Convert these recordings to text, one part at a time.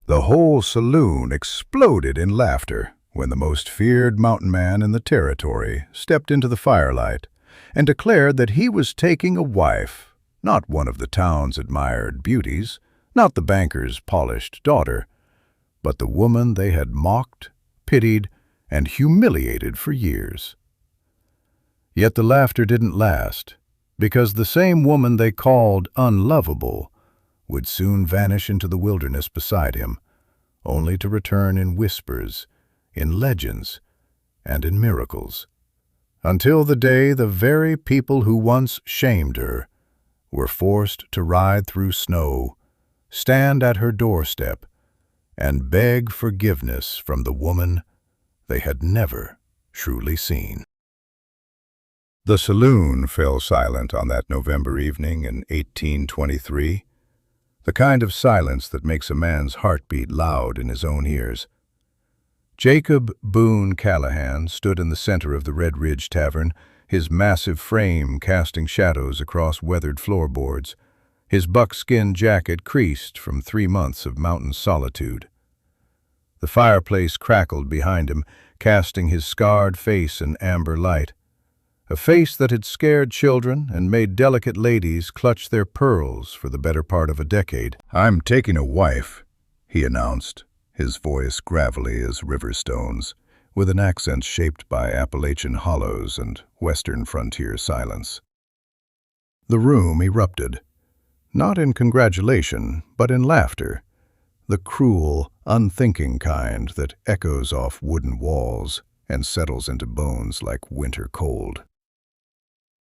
The whole saloon exploded in laughter when the most feared mountain man in the territory stepped into the firelight and declared that he was taking a wife, not one of the town's admired beauties, not the banker's polished daughter, but the woman they had mocked, pitied, and humiliated for years. Yet the laughter didn't last, because the same woman they called unlovable would soon vanish into the wilderness beside him, only to return in whispers, in legends, and in miracles, until the day the very people who once shamed her were forced to ride through snow, stand at her doorstep, and beg forgiveness from the woman they had never truly seen. The saloon fell silent on that November evening in 1823, the kind of silence that makes a man's heart beat loud in his own ears. Jacob Boone Callahan stood in the center of the Red Ridge Tavern, his massive frame casting shadows across weathered floorboards, his buckskin jacket creased from 3 months of mountain solitude. The fireplace crackled behind him, casting his scarred face in amber light, a face that had scared children and made delicate ladies clutch their pearls for the better part of a decade. "I'm taking a wife," he announced, his voice gravelly as river stones, with an accent shaped by Appalachian hollows and western frontier silence. The room erupted, not in congratulation, but in laughter, the cruel, unthinking kind that echoes off wooden walls and settles into bones like winter cold.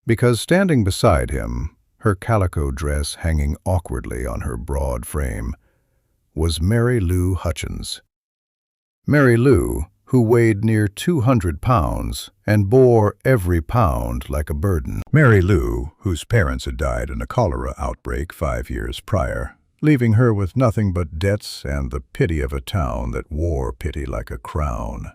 Because standing beside him, her calico dress hanging awkwardly on her broad frame, was Mary Lou Hutchins. Mary Lou, who weighed near 200 pounds and bore every pound like a burden. Mary Lou, whose parents had died in a cholera outbreak 5 years prior, leaving her with nothing but debts and the pity of a town that wore pity like a crown.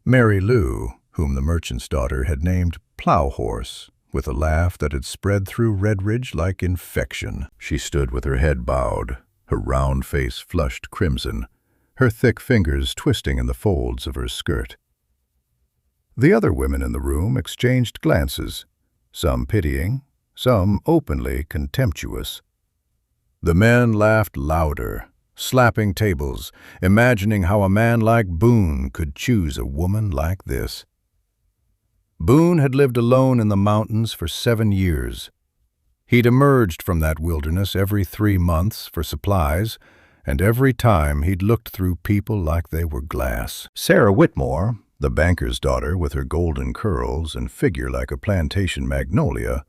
Mary Lou, whom the merchant's daughter had named Plowhorse, with a laugh that had spread through Red Ridge like infection. She stood with her head bowed, her round face flushed crimson, her thick fingers twisting in the folds of her skirt. The other women in the room exchanged glances, some pitying, some openly contemptuous. The men laughed louder, slapping tables, imagining how a man like Boone could choose a woman like this. Boone had lived alone in the mountains for 7 years. He'd emerged from that wilderness every 3 months for supplies, and every time he'd looked through people like they were glass. Sarah Whitmore, the banker's daughter with her golden curls and figure like a plantation magnolia,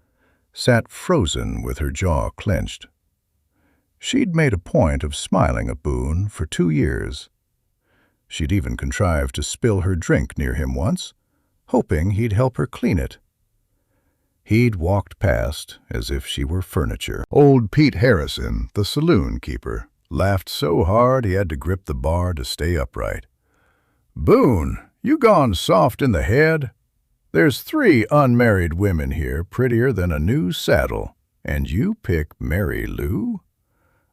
sat frozen with her jaw clenched. She'd made a point of smiling at Boone for 2 years. She'd even contrived to spill her drink near him once, hoping he'd help her clean it. He'd walked past as if she were furniture. Old Pete Harrison, the saloon keeper, laughed so hard he had to grip the bar to stay upright. "Boone, you gone soft in the head? There's 3 unmarried women here prettier than a new saddle, and you pick Mary Lou?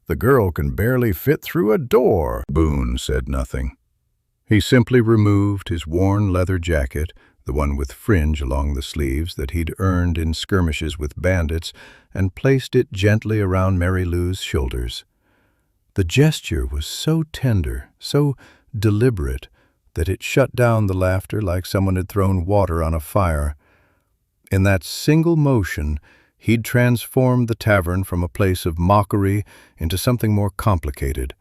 The girl can barely fit through a door." Boone said nothing. He simply removed his worn leather jacket, the one with fringe along the sleeves that he'd earned in skirmishes with bandits, and placed it gently around Mary Lou's shoulders. The gesture was so tender, so deliberate, that it shut down the laughter like someone had thrown water on a fire. In that single motion, he'd transformed the tavern from a place of mockery into something more complicated,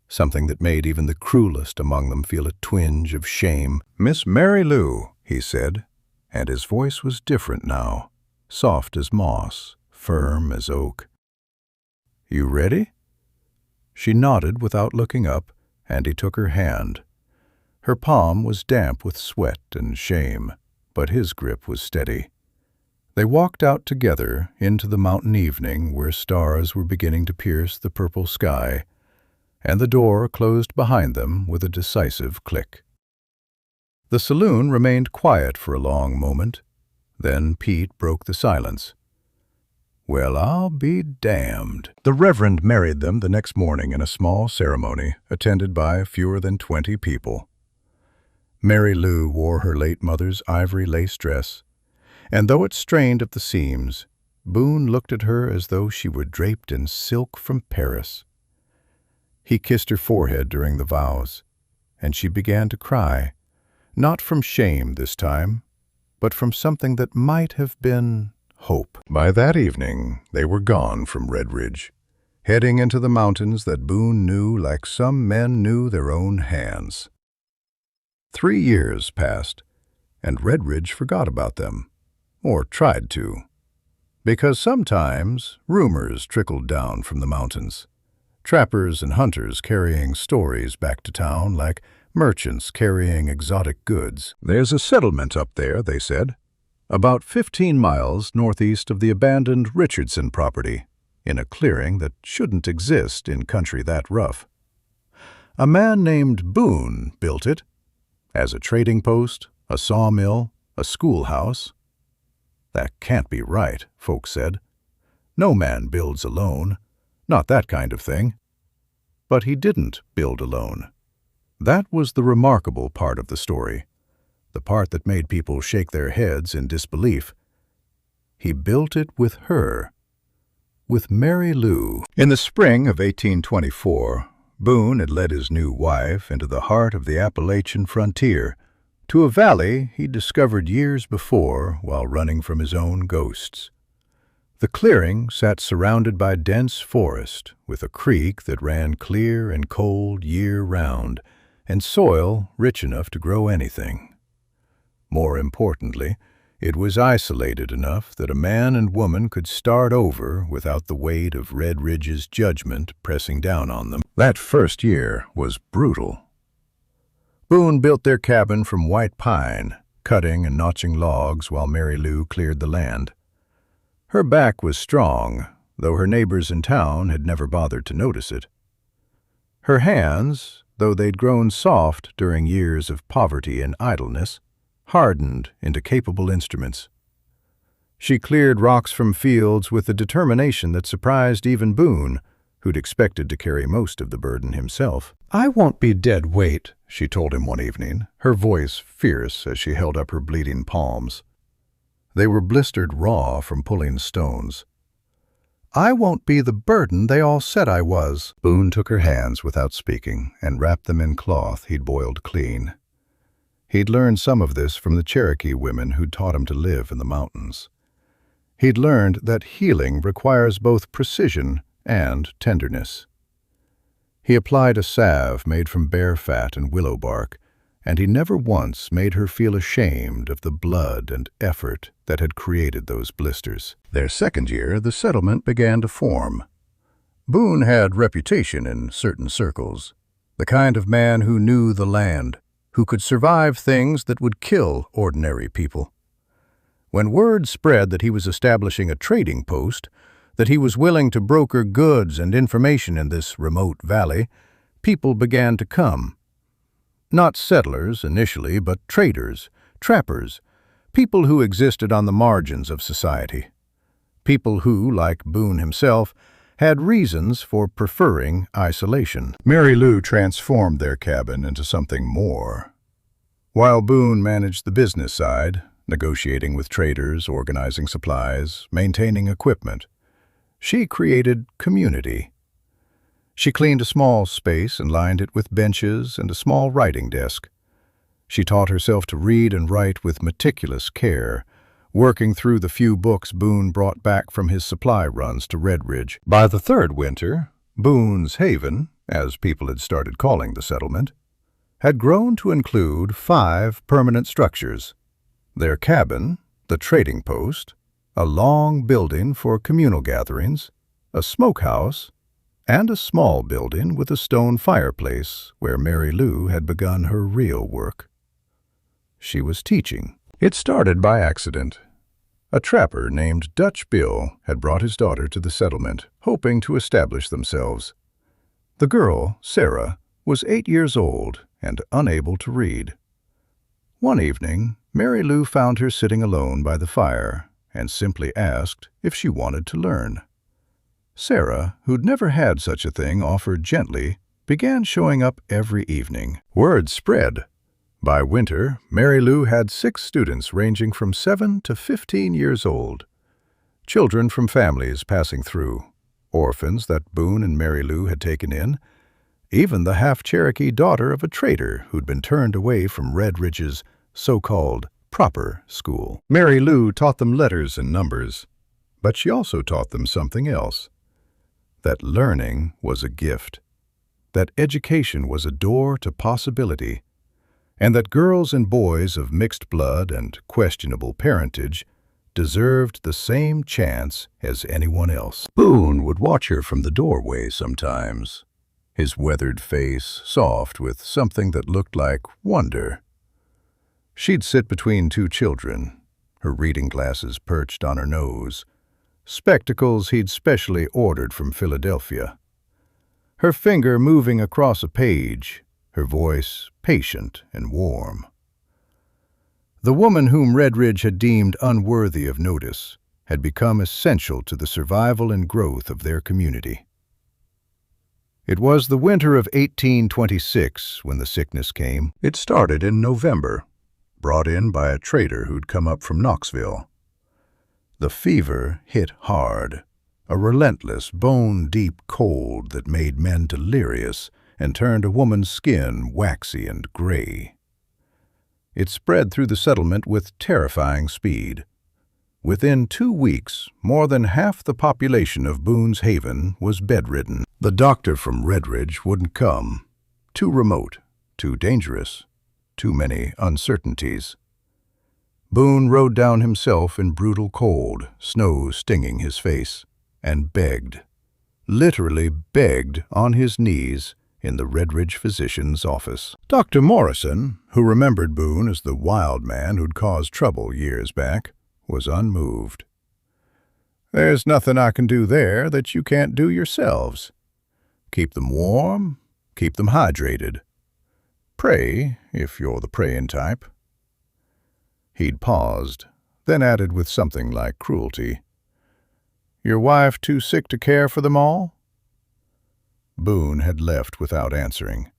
something that made even the cruelest among them feel a twinge of shame. "Miss Mary Lou," he said, and his voice was different now, soft as moss, firm as oak. "You ready?" She nodded without looking up, and he took her hand. Her palm was damp with sweat and shame, but his grip was steady. They walked out together into the mountain evening where stars were beginning to pierce the purple sky, and the door closed behind them with a decisive click. The saloon remained quiet for a long moment. Then Pete broke the silence. Well, I'll be damned. The Reverend married them the next morning in a small ceremony attended by fewer than 20 people. Mary Lou wore her late mother's ivory lace dress, and though it strained at the seams, Boone looked at her as though she were draped in silk from Paris. He kissed her forehead during the vows, and she began to cry, not from shame this time, but from something that might have been hope. By that evening, they were gone from Red Ridge, heading into the mountains that Boone knew like some men knew their own hands. 3 years passed, and Red Ridge forgot about them, or tried to, because sometimes rumors trickled down from the mountains, trappers and hunters carrying stories back to town like merchants carrying exotic goods. There's a settlement up there, they said, about 15 miles northeast of the abandoned Richardson property, in a clearing that shouldn't exist in country that rough. A man named Boone built it, as a trading post, a sawmill, a schoolhouse. That can't be right, folks said. No man builds alone, not that kind of thing. But he didn't build alone. That was the remarkable part of the story, the part that made people shake their heads in disbelief. He built it with her, with Mary Lou. In the spring of 1824, Boone had led his new wife into the heart of the Appalachian frontier, to a valley he'd discovered years before while running from his own ghosts. The clearing sat surrounded by dense forest, with a creek that ran clear and cold year-round, and soil rich enough to grow anything. More importantly, it was isolated enough that a man and woman could start over without the weight of Red Ridge's judgment pressing down on them. That first year was brutal. Boone built their cabin from white pine, cutting and notching logs while Mary Lou cleared the land. Her back was strong, though her neighbors in town had never bothered to notice it. Her hands, though they'd grown soft during years of poverty and idleness, hardened into capable instruments. She cleared rocks from fields with a determination that surprised even Boone, who'd expected to carry most of the burden himself. "I won't be dead weight," she told him one evening, her voice fierce as she held up her bleeding palms. They were blistered raw from pulling stones. "I won't be the burden they all said I was." Boone took her hands without speaking and wrapped them in cloth he'd boiled clean. He'd learned some of this from the Cherokee women who'd taught him to live in the mountains. He'd learned that healing requires both precision and tenderness. He applied a salve made from bear fat and willow bark, and he never once made her feel ashamed of the blood and effort that had created those blisters. Their second year, the settlement began to form. Boone had reputation in certain circles, the kind of man who knew the land, who could survive things that would kill ordinary people. When word spread that he was establishing a trading post, that he was willing to broker goods and information in this remote valley, people began to come. Not settlers initially, but traders, trappers, people who existed on the margins of society. People who, like Boone himself, had reasons for preferring isolation. Mary Lou transformed their cabin into something more. While Boone managed the business side, negotiating with traders, organizing supplies, maintaining equipment, she created community. She cleaned a small space and lined it with benches and a small writing desk. She taught herself to read and write with meticulous care, working through the few books Boone brought back from his supply runs to Red Ridge. By the third winter, Boone's Haven, as people had started calling the settlement, had grown to include 5 permanent structures: their cabin, the trading post, a long building for communal gatherings, a smokehouse, and a small building with a stone fireplace where Mary Lou had begun her real work. She was teaching. It started by accident. A trapper named Dutch Bill had brought his daughter to the settlement, hoping to establish themselves. The girl, Sarah, was 8 years old and unable to read. One evening, Mary Lou found her sitting alone by the fire, and simply asked if she wanted to learn. Sarah, who'd never had such a thing offered gently, began showing up every evening. Word spread. By winter, Mary Lou had 6 students ranging from 7 to 15 years old. Children from families passing through, orphans that Boone and Mary Lou had taken in, even the half-Cherokee daughter of a trader who'd been turned away from Red Ridge's so-called proper school. Mary Lou taught them letters and numbers, but she also taught them something else. That learning was a gift, that education was a door to possibility, and that girls and boys of mixed blood and questionable parentage deserved the same chance as anyone else. Boone would watch her from the doorway sometimes, his weathered face soft with something that looked like wonder. She'd sit between 2 children, her reading glasses perched on her nose, spectacles he'd specially ordered from Philadelphia. Her finger moving across a page, her voice patient and warm. The woman whom Red Ridge had deemed unworthy of notice had become essential to the survival and growth of their community. It was the winter of 1826 when the sickness came. It started in November, brought in by a trader who'd come up from Knoxville. The fever hit hard, a relentless, bone-deep cold that made men delirious and turned a woman's skin waxy and gray. It spread through the settlement with terrifying speed. Within 2 weeks, more than half the population of Boone's Haven was bedridden. The doctor from Red Ridge wouldn't come. Too remote, too dangerous, too many uncertainties. Boone rode down himself in brutal cold, snow stinging his face, and begged, literally begged on his knees in the Red Ridge physician's office. Dr. Morrison, who remembered Boone as the wild man who'd caused trouble years back, was unmoved. "There's nothing I can do there that you can't do yourselves. Keep them warm, keep them hydrated. Pray, if you're the praying type." He'd paused, then added with something like cruelty, "Your wife too sick to care for them all?" Boone had left without answering.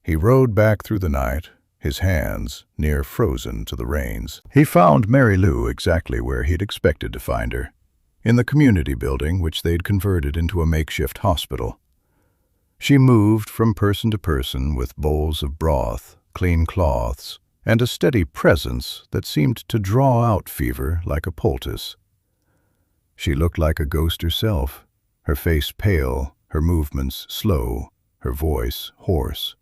He rode back through the night, his hands near frozen to the reins. He found Mary Lou exactly where he'd expected to find her, in the community building which they'd converted into a makeshift hospital. She moved from person to person with bowls of broth, clean cloths, and a steady presence that seemed to draw out fever like a poultice. She looked like a ghost herself, her face pale, her movements slow, her voice hoarse.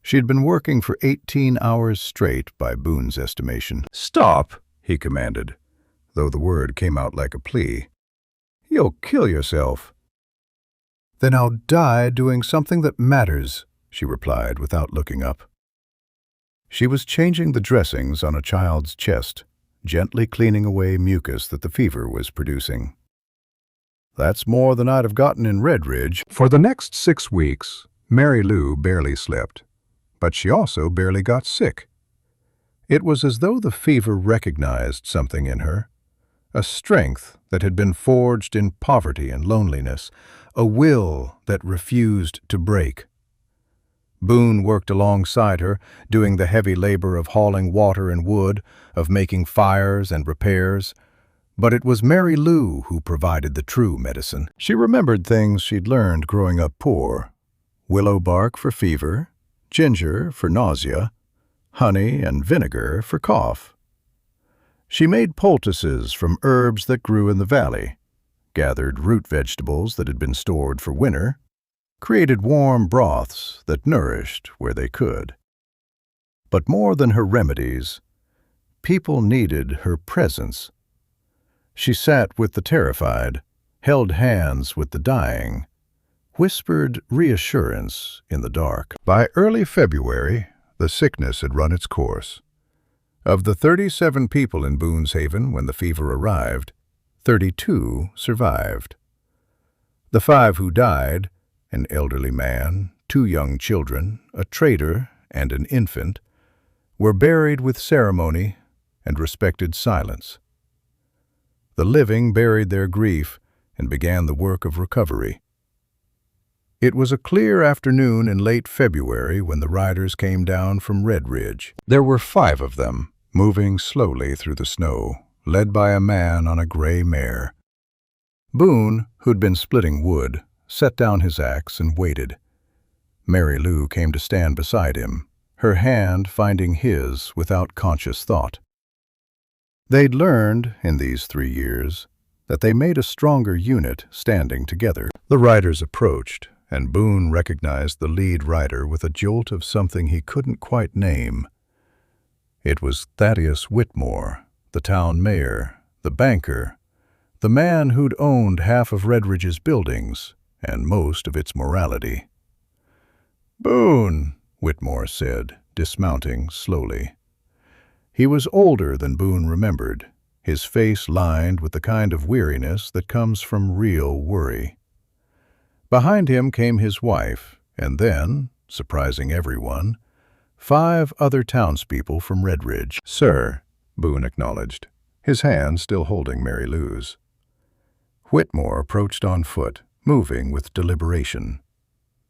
She'd been working for 18 hours straight by Boone's estimation. "Stop," he commanded, though the word came out like a plea. "You'll kill yourself." "Then I'll die doing something that matters," she replied without looking up. She was changing the dressings on a child's chest, gently cleaning away mucus that the fever was producing. "That's more than I'd have gotten in Red Ridge." For the next 6 weeks, Mary Lou barely slept, but she also barely got sick. It was as though the fever recognized something in her, a strength that had been forged in poverty and loneliness, a will that refused to break. Boone worked alongside her, doing the heavy labor of hauling water and wood, of making fires and repairs. But it was Mary Lou who provided the true medicine. She remembered things she'd learned growing up poor. Willow bark for fever, ginger for nausea, honey and vinegar for cough. She made poultices from herbs that grew in the valley, gathered root vegetables that had been stored for winter, created warm broths that nourished where they could. But more than her remedies, people needed her presence. She sat with the terrified, held hands with the dying, whispered reassurance in the dark. By early February, the sickness had run its course. Of the 37 people in Boone's Haven when the fever arrived, 32 survived. The 5 who died, an elderly man, 2 young children, a trader, and an infant, were buried with ceremony and respected silence. The living buried their grief and began the work of recovery. It was a clear afternoon in late February when the riders came down from Red Ridge. There were 5 of them, moving slowly through the snow, led by a man on a gray mare. Boone, who'd been splitting wood, set down his axe and waited. Mary Lou came to stand beside him, her hand finding his without conscious thought. They'd learned, in these 3 years, that they made a stronger unit standing together. The riders approached, and Boone recognized the lead rider with a jolt of something he couldn't quite name. It was Thaddeus Whitmore, the town mayor, the banker, the man who'd owned half of Red Ridge's buildings and most of its morality. "Boone," Whitmore said, dismounting slowly. He was older than Boone remembered, his face lined with the kind of weariness that comes from real worry. Behind him came his wife, and then, surprising everyone, 5 other townspeople from Red Ridge. "Sir," Boone acknowledged, his hand still holding Mary Lou's. Whitmore approached on foot, moving with deliberation.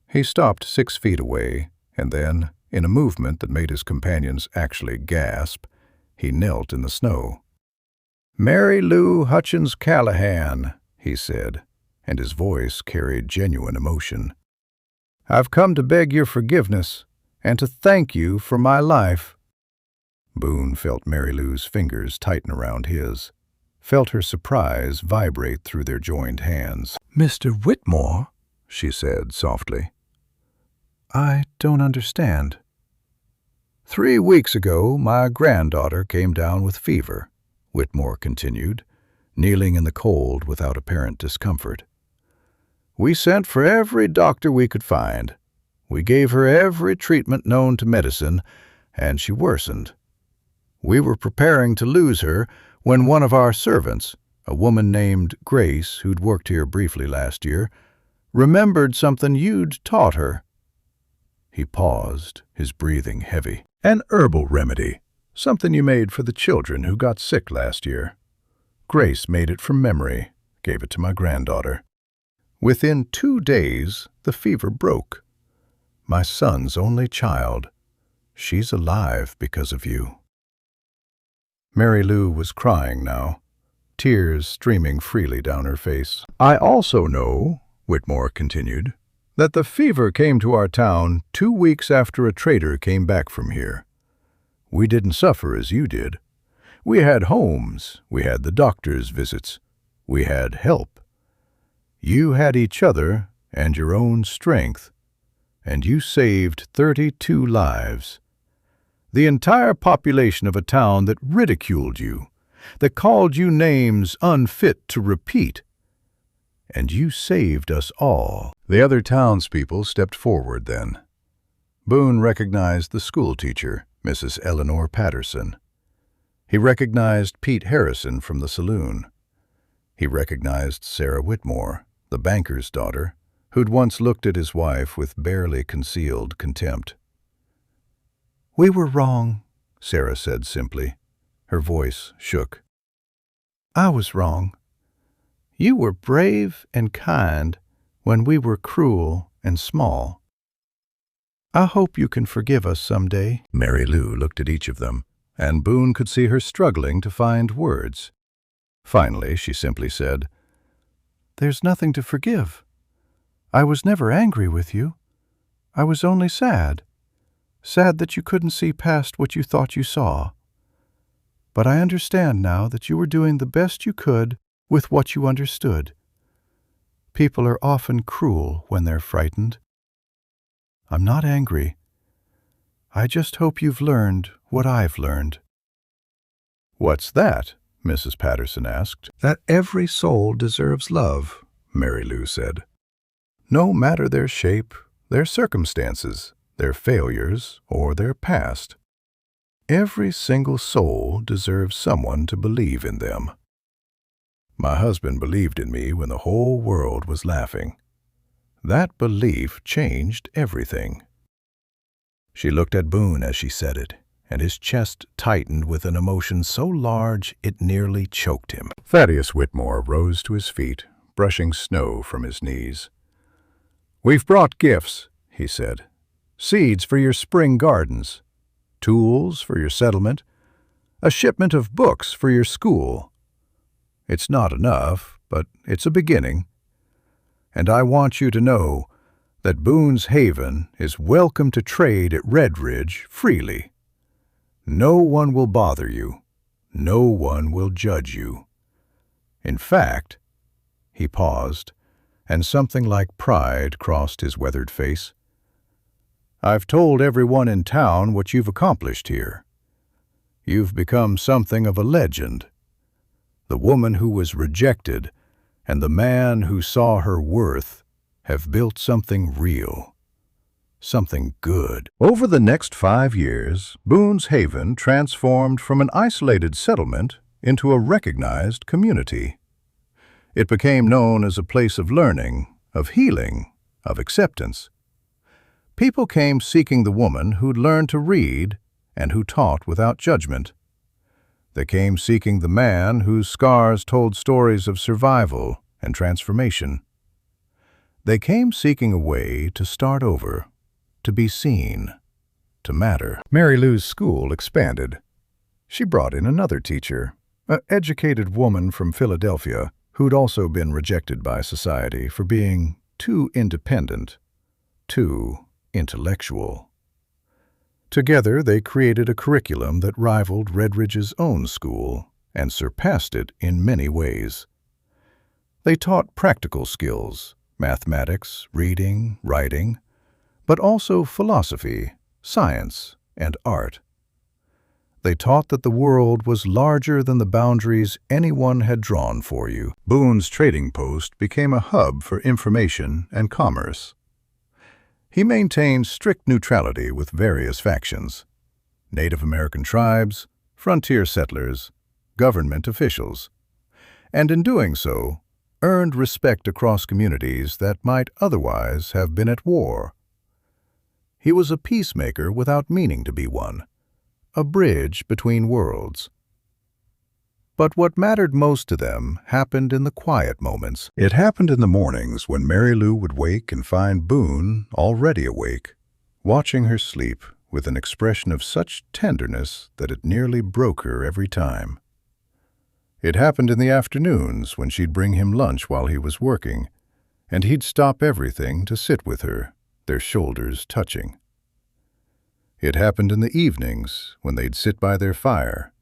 He stopped 6 feet away, and then, in a movement that made his companions actually gasp, he knelt in the snow. "Mary Lou Hutchins Callahan," he said, and his voice carried genuine emotion. "I've come to beg your forgiveness and to thank you for my life." Boone felt Mary Lou's fingers tighten around his, felt her surprise vibrate through their joined hands. "Mr. Whitmore," she said softly, "I don't understand." 3 weeks ago, my granddaughter came down with fever," Whitmore continued, kneeling in the cold without apparent discomfort. "We sent for every doctor we could find. We gave her every treatment known to medicine, and she worsened. We were preparing to lose her when one of our servants, a woman named Grace, who'd worked here briefly last year, remembered something you'd taught her." He paused, his breathing heavy. "An herbal remedy, something you made for the children who got sick last year. Grace made it from memory, gave it to my granddaughter. Within 2 days, the fever broke. My son's only child. She's alive because of you." Mary Lou was crying now, tears streaming freely down her face. "I also know," Whitmore continued, "that the fever came to our town 2 weeks after a trader came back from here. We didn't suffer as you did. We had homes, we had the doctor's visits, we had help. You had each other and your own strength, and you saved 32 lives. The entire population of a town that ridiculed you, that called you names unfit to repeat. And you saved us all." The other townspeople stepped forward then. Boone recognized the schoolteacher, Mrs. Eleanor Patterson. He recognized Pete Harrison from the saloon. He recognized Sarah Whitmore, the banker's daughter, who'd once looked at his wife with barely concealed contempt. "We were wrong," Sarah said simply. Her voice shook. "I was wrong. You were brave and kind when we were cruel and small. I hope you can forgive us someday." Mary Lou looked at each of them, and Boone could see her struggling to find words. Finally, she simply said, "There's nothing to forgive. I was never angry with you. I was only sad. Sad that you couldn't see past what you thought you saw. But I understand now that you were doing the best you could with what you understood. People are often cruel when they're frightened. I'm not angry. I just hope you've learned what I've learned." "What's that?" Mrs. Patterson asked. "That every soul deserves love," Mary Lou said. "No matter their shape, their circumstances, their failures, or their past. Every single soul deserves someone to believe in them. My husband believed in me when the whole world was laughing. That belief changed everything." She looked at Boone as she said it, and his chest tightened with an emotion so large it nearly choked him. Thaddeus Whitmore rose to his feet, brushing snow from his knees. "We've brought gifts," he said. "Seeds for your spring gardens, tools for your settlement, a shipment of books for your school. It's not enough, but it's a beginning. And I want you to know that Boone's Haven is welcome to trade at Red Ridge freely. No one will bother you. No one will judge you. In fact," he paused, and something like pride crossed his weathered face, "I've told everyone in town what you've accomplished here. You've become something of a legend. The woman who was rejected and the man who saw her worth have built something real, something good." Over the next 5 years, Boone's Haven transformed from an isolated settlement into a recognized community. It became known as a place of learning, of healing, of acceptance. People came seeking the woman who'd learned to read and who taught without judgment. They came seeking the man whose scars told stories of survival and transformation. They came seeking a way to start over, to be seen, to matter. Mary Lou's school expanded. She brought in another teacher, an educated woman from Philadelphia who'd also been rejected by society for being too independent, too intellectual. Together, they created a curriculum that rivaled Red Ridge's own school and surpassed it in many ways. They taught practical skills, mathematics, reading, writing, but also philosophy, science, and art. They taught that the world was larger than the boundaries anyone had drawn for you. Boone's trading post became a hub for information and commerce. He maintained strict neutrality with various factions: Native American tribes, frontier settlers, government officials, and in doing so, earned respect across communities that might otherwise have been at war. He was a peacemaker without meaning to be one, a bridge between worlds. But what mattered most to them happened in the quiet moments. It happened in the mornings when Mary Lou would wake and find Boone already awake, watching her sleep with an expression of such tenderness that it nearly broke her every time. It happened in the afternoons when she'd bring him lunch while he was working, and he'd stop everything to sit with her, their shoulders touching. It happened in the evenings when they'd sit by their fire,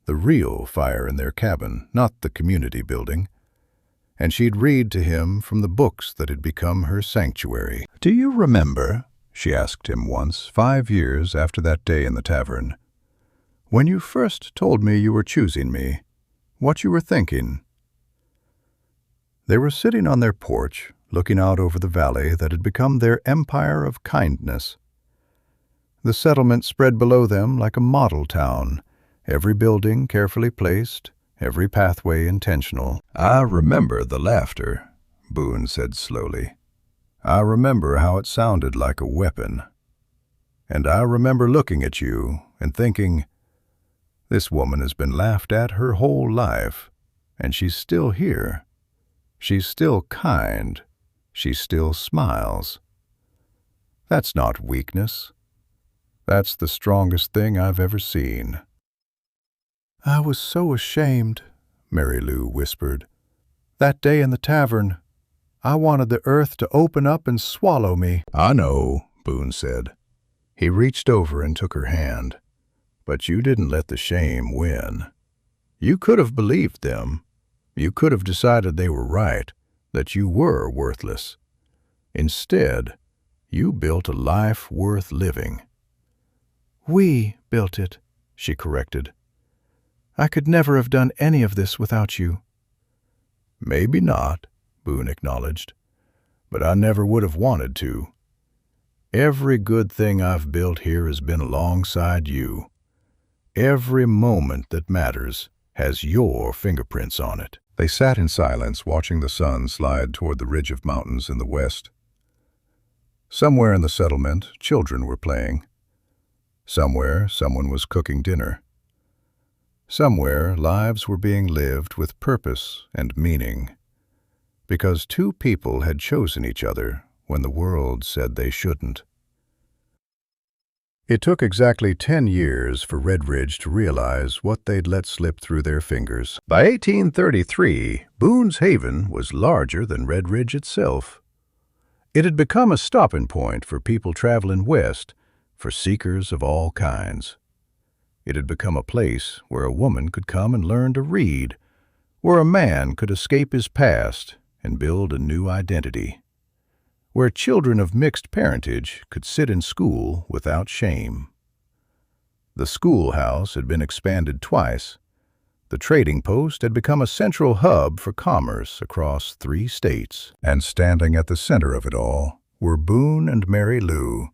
the real fire in their cabin, not the community building, and she'd read to him from the books that had become her sanctuary. "Do you remember," she asked him once, 5 years after that day in the tavern, "when you first told me you were choosing me, what you were thinking?" They were sitting on their porch, looking out over the valley that had become their empire of kindness. The settlement spread below them like a model town, every building carefully placed, every pathway intentional. "I remember the laughter," Boone said slowly. "I remember how it sounded like a weapon. And I remember looking at you and thinking, this woman has been laughed at her whole life, and she's still here. She's still kind. She still smiles. That's not weakness. That's the strongest thing I've ever seen." "I was so ashamed," Mary Lou whispered. "That day in the tavern, I wanted the earth to open up and swallow me." "I know," Boone said. He reached over and took her hand. "But you didn't let the shame win. You could have believed them. You could have decided they were right, that you were worthless. Instead, you built a life worth living." "We built it," she corrected. "I could never have done any of this without you." "Maybe not," Boone acknowledged, "but I never would have wanted to. Every good thing I've built here has been alongside you. Every moment that matters has your fingerprints on it." They sat in silence, watching the sun slide toward the ridge of mountains in the west. Somewhere in the settlement, children were playing. Somewhere, someone was cooking dinner. Somewhere, lives were being lived with purpose and meaning, because two people had chosen each other when the world said they shouldn't. It took exactly 10 years for Redridge to realize what they'd let slip through their fingers. By 1833, Boone's Haven was larger than Redridge itself. It had become a stopping point for people traveling west, for seekers of all kinds. It had become a place where a woman could come and learn to read, where a man could escape his past and build a new identity, where children of mixed parentage could sit in school without shame. The schoolhouse had been expanded twice. The trading post had become a central hub for commerce across 3 states. And standing at the center of it all were Boone and Mary Lou,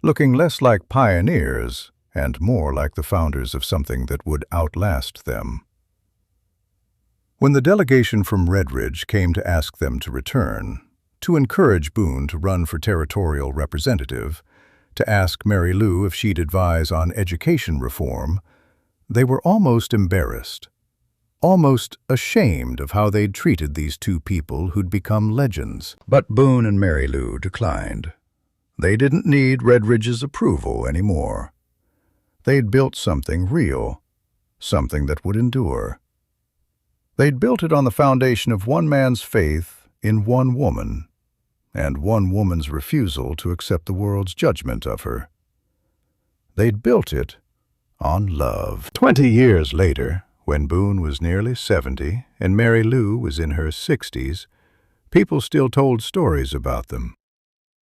looking less like pioneers and more like the founders of something that would outlast them. When the delegation from Redridge came to ask them to return, to encourage Boone to run for territorial representative, to ask Mary Lou if she'd advise on education reform, they were almost embarrassed, almost ashamed of how they'd treated these two people who'd become legends. But Boone and Mary Lou declined. They didn't need Redridge's approval anymore. They'd built something real, something that would endure. They'd built it on the foundation of one man's faith in one woman, and one woman's refusal to accept the world's judgment of her. They'd built it on love. 20 years later, when Boone was nearly 70 and Mary Lou was in her 60s, people still told stories about them,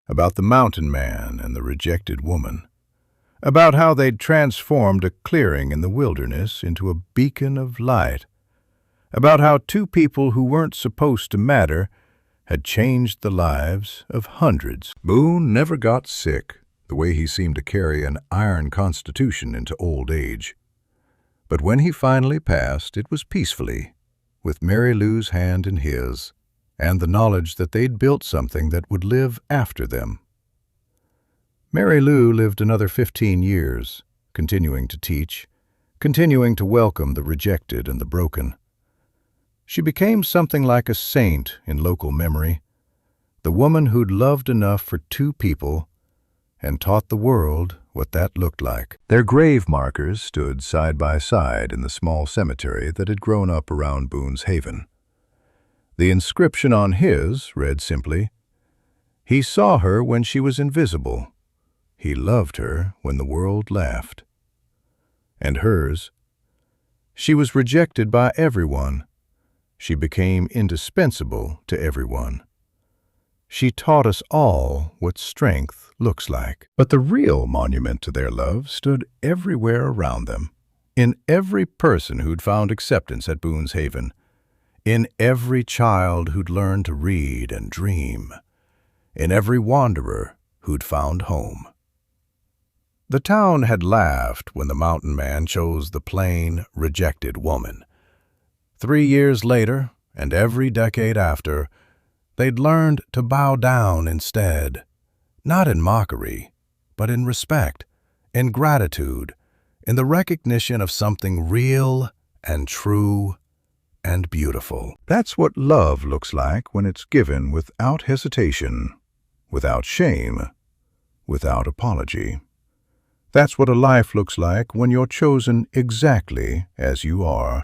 about the mountain man and the rejected woman, about how they'd transformed a clearing in the wilderness into a beacon of light, about how two people who weren't supposed to matter had changed the lives of hundreds. Boone never got sick, the way he seemed to carry an iron constitution into old age. But when he finally passed, it was peacefully, with Mary Lou's hand in his, and the knowledge that they'd built something that would live after them. Mary Lou lived another 15 years, continuing to teach, continuing to welcome the rejected and the broken. She became something like a saint in local memory, the woman who'd loved enough for two people and taught the world what that looked like. Their grave markers stood side by side in the small cemetery that had grown up around Boone's Haven. The inscription on his read simply, "He saw her when she was invisible. He loved her when the world laughed." And hers, "She was rejected by everyone. She became indispensable to everyone. She taught us all what strength looks like." But the real monument to their love stood everywhere around them, in every person who'd found acceptance at Boone's Haven, in every child who'd learned to read and dream, in every wanderer who'd found home. The town had laughed when the mountain man chose the plain, rejected woman. 3 years later, and every decade after, they'd learned to bow down instead, not in mockery, but in respect, in gratitude, in the recognition of something real and true and beautiful. That's what love looks like when it's given without hesitation, without shame, without apology. That's what a life looks like when you're chosen exactly as you are.